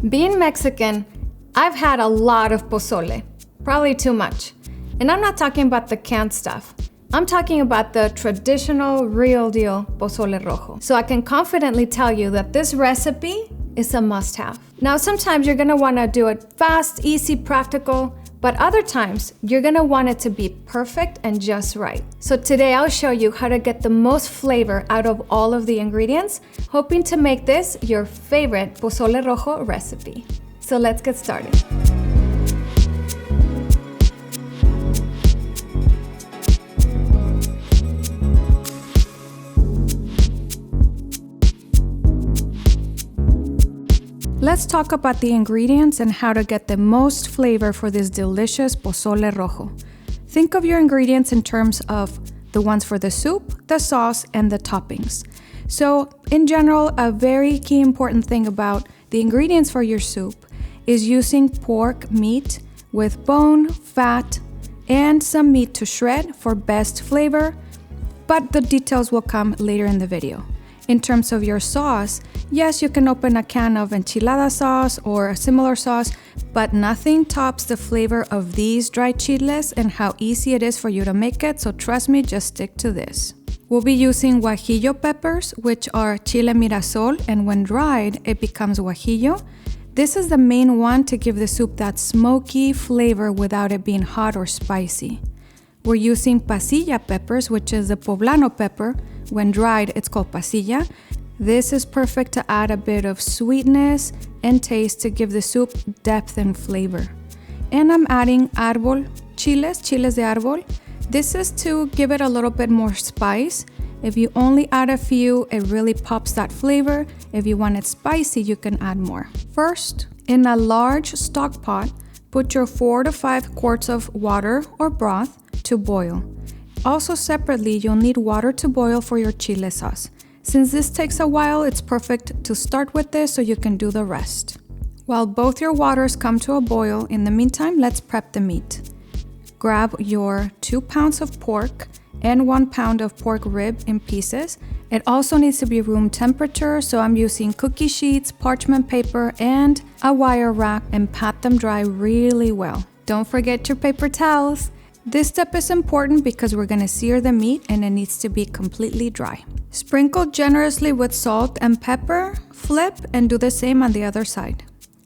Being Mexican, I've had a lot of pozole, probably too much. And I'm not talking about the canned stuff. I'm talking about the traditional, real deal Pozole Rojo. So I can confidently tell you that this recipe is a must-have. Now, sometimes you're gonna wanna do it fast, easy, practical, but other times you're gonna want it to be perfect and just right. So today I'll show you how to get the most flavor out of all of the ingredients, hoping to make this your favorite Pozole Rojo recipe. So let's get started. Let's talk about the ingredients and how to get the most flavor for this delicious Pozole Rojo. Think of your ingredients in terms of the ones for the soup, the sauce, and the toppings. So, in general, a very key important thing about the ingredients for your soup is using pork meat with bone, fat, and some meat to shred for best flavor, but the details will come later in the video. In terms of your sauce, yes, you can open a can of enchilada sauce or a similar sauce, but nothing tops the flavor of these dried chiles and how easy it is for you to make it, so trust me, just stick to this. We'll be using guajillo peppers, which are chile mirasol, and when dried, it becomes guajillo. This is the main one to give the soup that smoky flavor without it being hot or spicy. We're using pasilla peppers, which is the poblano pepper. When dried, it's called pasilla. This is perfect to add a bit of sweetness and taste to give the soup depth and flavor. And I'm adding árbol chiles de árbol. This is to give it a little bit more spice. If you only add a few, it really pops that flavor. If you want it spicy, you can add more. First, in a large stock pot, put your 4 to 5 quarts of water or broth to boil. Also separately, you'll need water to boil for your chile sauce. Since this takes a while, it's perfect to start with this so you can do the rest. While both your waters come to a boil, in the meantime, let's prep the meat. Grab your 2 pounds of pork and 1 pound of pork rib in pieces. It also needs to be room temperature, so I'm using cookie sheets, parchment paper, and a wire rack, and pat them dry really well. Don't forget your paper towels. This step is important because we're going to sear the meat and it needs to be completely dry. Sprinkle generously with salt and pepper, flip, and do the same on the other side.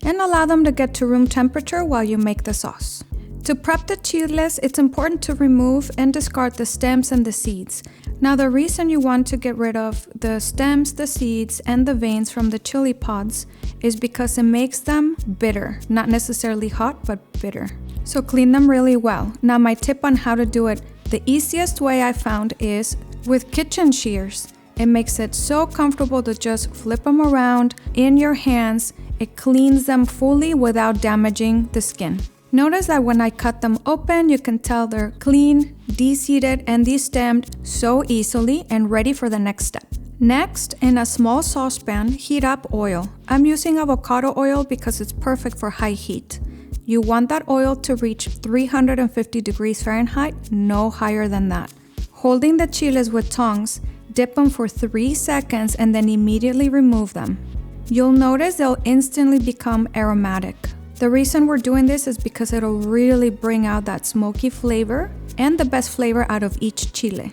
And allow them to get to room temperature while you make the sauce. To prep the chiles, it's important to remove and discard the stems and the seeds. Now, the reason you want to get rid of the stems, the seeds, and the veins from the chili pods is because it makes them bitter. Not necessarily hot, but bitter. So clean them really well. Now, my tip on how to do it, the easiest way I found is with kitchen shears. It makes it so comfortable to just flip them around in your hands. It cleans them fully without damaging the skin. Notice that when I cut them open, you can tell they're clean, de-seeded, and de-stemmed so easily and ready for the next step. Next, in a small saucepan, heat up oil. I'm using avocado oil because it's perfect for high heat. You want that oil to reach 350 degrees Fahrenheit, no higher than that. Holding the chiles with tongs, dip them for 3 seconds and then immediately remove them. You'll notice they'll instantly become aromatic. The reason we're doing this is because it'll really bring out that smoky flavor and the best flavor out of each chile.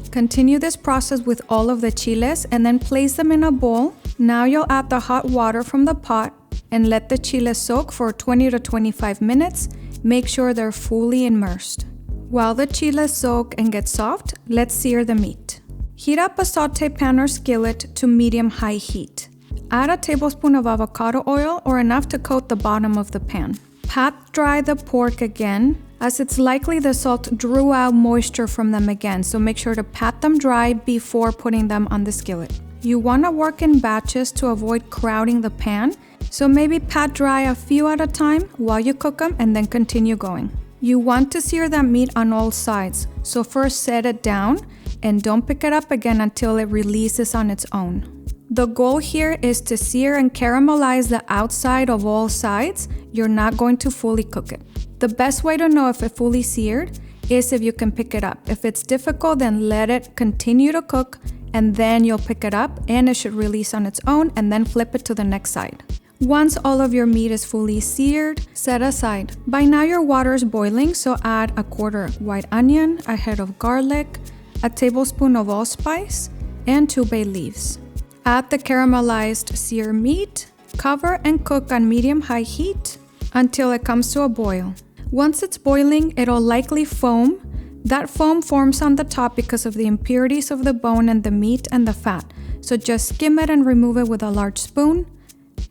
Continue this process with all of the chiles and then place them in a bowl. Now you'll add the hot water from the pot and let the chiles soak for 20 to 25 minutes. Make sure they're fully immersed. While the chiles soak and get soft, let's sear the meat. Heat up a saute pan or skillet to medium-high heat. Add a tablespoon of avocado oil or enough to coat the bottom of the pan. Pat dry the pork again, as it's likely the salt drew out moisture from them again, so make sure to pat them dry before putting them on the skillet. You want to work in batches to avoid crowding the pan, so maybe pat dry a few at a time while you cook them and then continue going. You want to sear that meat on all sides, so first set it down and don't pick it up again until it releases on its own. The goal here is to sear and caramelize the outside of all sides. You're not going to fully cook it. The best way to know if it's fully seared is if you can pick it up. If it's difficult, then let it continue to cook and then you'll pick it up and it should release on its own and then flip it to the next side. Once all of your meat is fully seared, set aside. By now your water is boiling, so add a quarter white onion, a head of garlic, a tablespoon of allspice, and 2 bay leaves. Add the caramelized seared meat, cover and cook on medium-high heat until it comes to a boil. Once it's boiling, it'll likely foam. That foam forms on the top because of the impurities of the bone and the meat and the fat. So just skim it and remove it with a large spoon.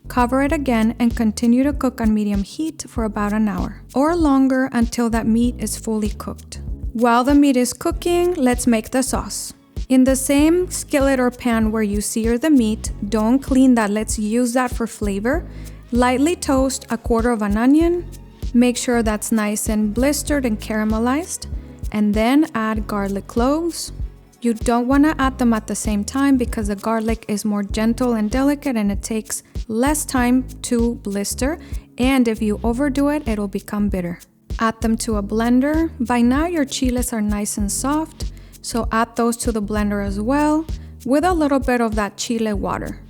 Cover it again and continue to cook on medium heat for about an hour or longer until that meat is fully cooked. While the meat is cooking, let's make the sauce. In the same skillet or pan where you sear the meat, don't clean that, let's use that for flavor. Lightly toast a quarter of an onion. Make sure that's nice and blistered and caramelized. And then add garlic cloves. You don't want to add them at the same time because the garlic is more gentle and delicate and it takes less time to blister, and if you overdo it, it'll become bitter. Add them to a blender. By now your chiles are nice and soft, so add those to the blender as well with a little bit of that chile water.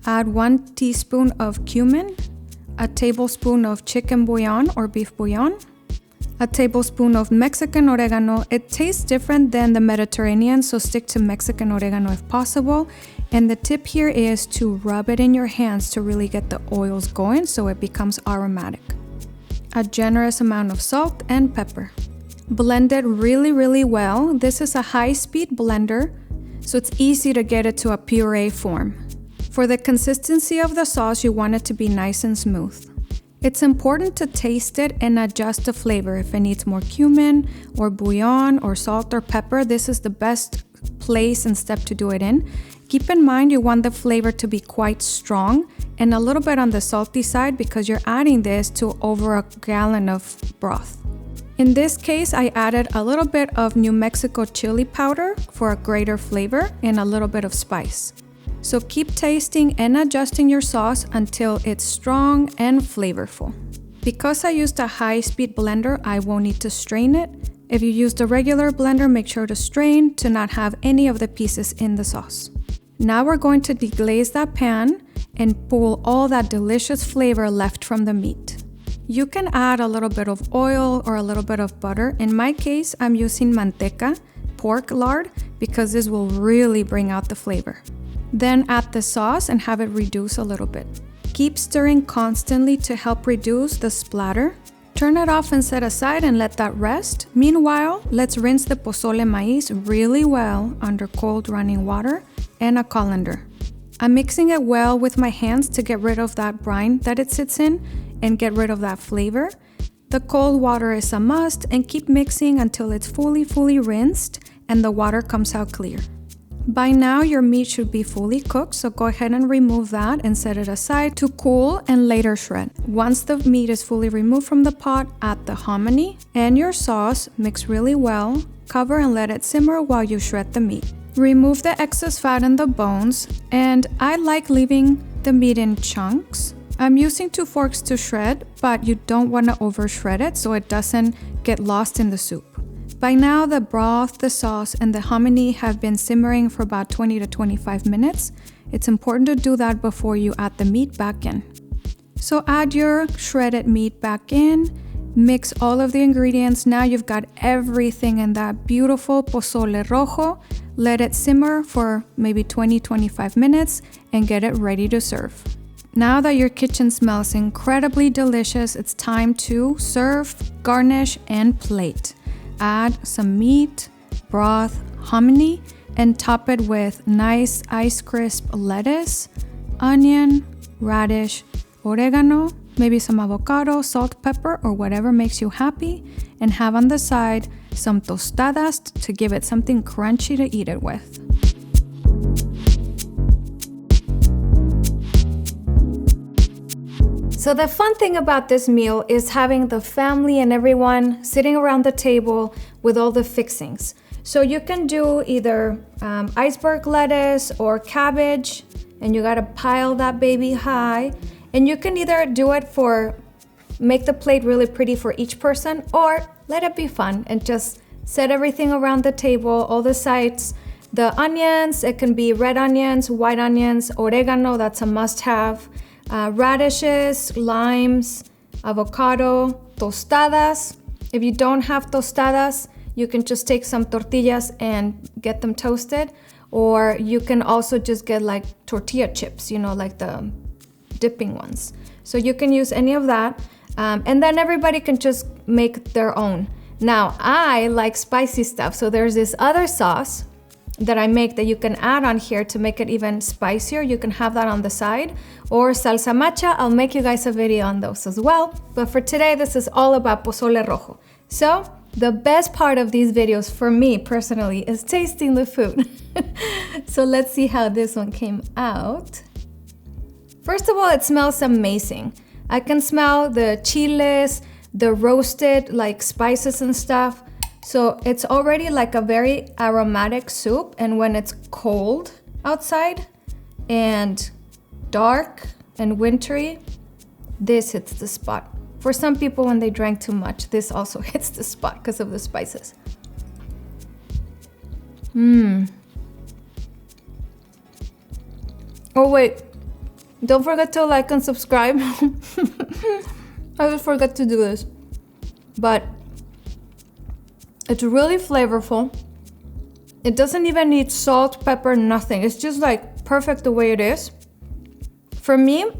Add 1 teaspoon of cumin, a tablespoon of chicken bouillon or beef bouillon, a tablespoon of Mexican oregano. It tastes different than the Mediterranean, so stick to Mexican oregano if possible. And the tip here is to rub it in your hands to really get the oils going so it becomes aromatic. A generous amount of salt and pepper. Blend it really well. This is a high-speed blender, so it's easy to get it to a puree form. For the consistency of the sauce, you want it to be nice and smooth. It's important to taste it and adjust the flavor. If it needs more cumin or bouillon or salt or pepper, this is the best place and step to do it in. Keep in mind you want the flavor to be quite strong and a little bit on the salty side because you're adding this to over a gallon of broth. In this case, I added a little bit of New Mexico chili powder for a greater flavor and a little bit of spice. So keep tasting and adjusting your sauce until it's strong and flavorful. Because I used a high-speed blender, I won't need to strain it. If you used a regular blender, make sure to strain to not have any of the pieces in the sauce. Now we're going to deglaze that pan and pull all that delicious flavor left from the meat. You can add a little bit of oil or a little bit of butter. In my case, I'm using manteca, pork lard, because this will really bring out the flavor. Then add the sauce and have it reduce a little bit. Keep stirring constantly to help reduce the splatter. Turn it off and set aside and let that rest. Meanwhile, let's rinse the pozole maize really well under cold running water and a colander. I'm mixing it well with my hands to get rid of that brine that it sits in and get rid of that flavor. The cold water is a must, and keep mixing until it's fully rinsed and the water comes out clear. By now your meat should be fully cooked, so go ahead and remove that and set it aside to cool and later shred. Once the meat is fully removed from the pot, add the hominy and your sauce, mix really well, cover and let it simmer while you shred the meat. Remove the excess fat and the bones, and I like leaving the meat in chunks. I'm using 2 forks to shred, but you don't want to over shred it so it doesn't get lost in the soup. By now, the broth, the sauce, and the hominy have been simmering for about 20 to 25 minutes. It's important to do that before you add the meat back in. So add your shredded meat back in, mix all of the ingredients. Now you've got everything in that beautiful pozole rojo. Let it simmer for maybe 20-25 minutes and get it ready to serve. Now that your kitchen smells incredibly delicious, it's time to serve, garnish, and plate. Add some meat, broth, hominy, and top it with nice ice crisp lettuce, onion, radish, oregano, maybe some avocado, salt, pepper, or whatever makes you happy, and have on the side some tostadas to give it something crunchy to eat it with. So the fun thing about this meal is having the family and everyone sitting around the table with all the fixings. So you can do either iceberg lettuce or cabbage, and you gotta pile that baby high. And you can either do it make the plate really pretty for each person, or let it be fun and just set everything around the table, all the sides. The onions, it can be red onions, white onions, oregano, that's a must-have. radishes, limes, avocado, tostadas. If you don't have tostadas, you can just take some tortillas and get them toasted. Or you can also just get like tortilla chips, you know, like the dipping ones. So you can use any of that. And then everybody can just make their own. Now, I like spicy stuff. So there's this other sauce that I make that you can add on here to make it even spicier. You can have that on the side. Or salsa macha, I'll make you guys a video on those as well. But for today, this is all about pozole rojo. So the best part of these videos for me personally is tasting the food. So let's see how this one came out. First of all, it smells amazing. I can smell the chiles, the roasted like spices and stuff. So it's already like a very aromatic soup, and when it's cold outside and dark and wintry, this hits the spot. For some people, when they drank too much, this also hits the spot because of the spices. Oh wait, don't forget to like and subscribe. I just forgot to do this. But it's really flavorful. It doesn't even need salt, pepper, nothing. It's just like perfect the way it is. For me,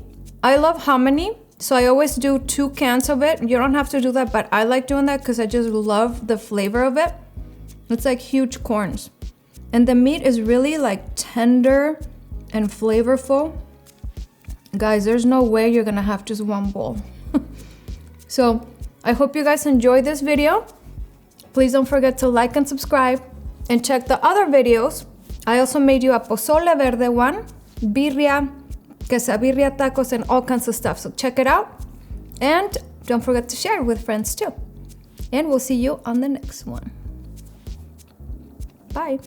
I love hominy, so I always do 2 cans of it. You don't have to do that, but I like doing that because I just love the flavor of it. It's like huge corns. And the meat is really like tender and flavorful. Guys, there's no way you're gonna have just one bowl. So I hope you guys enjoyed this video. Please don't forget to like and subscribe and check the other videos. I also made you a pozole verde one, birria, quesabirria tacos, and all kinds of stuff. So check it out. And don't forget to share with friends too. And we'll see you on the next one. Bye.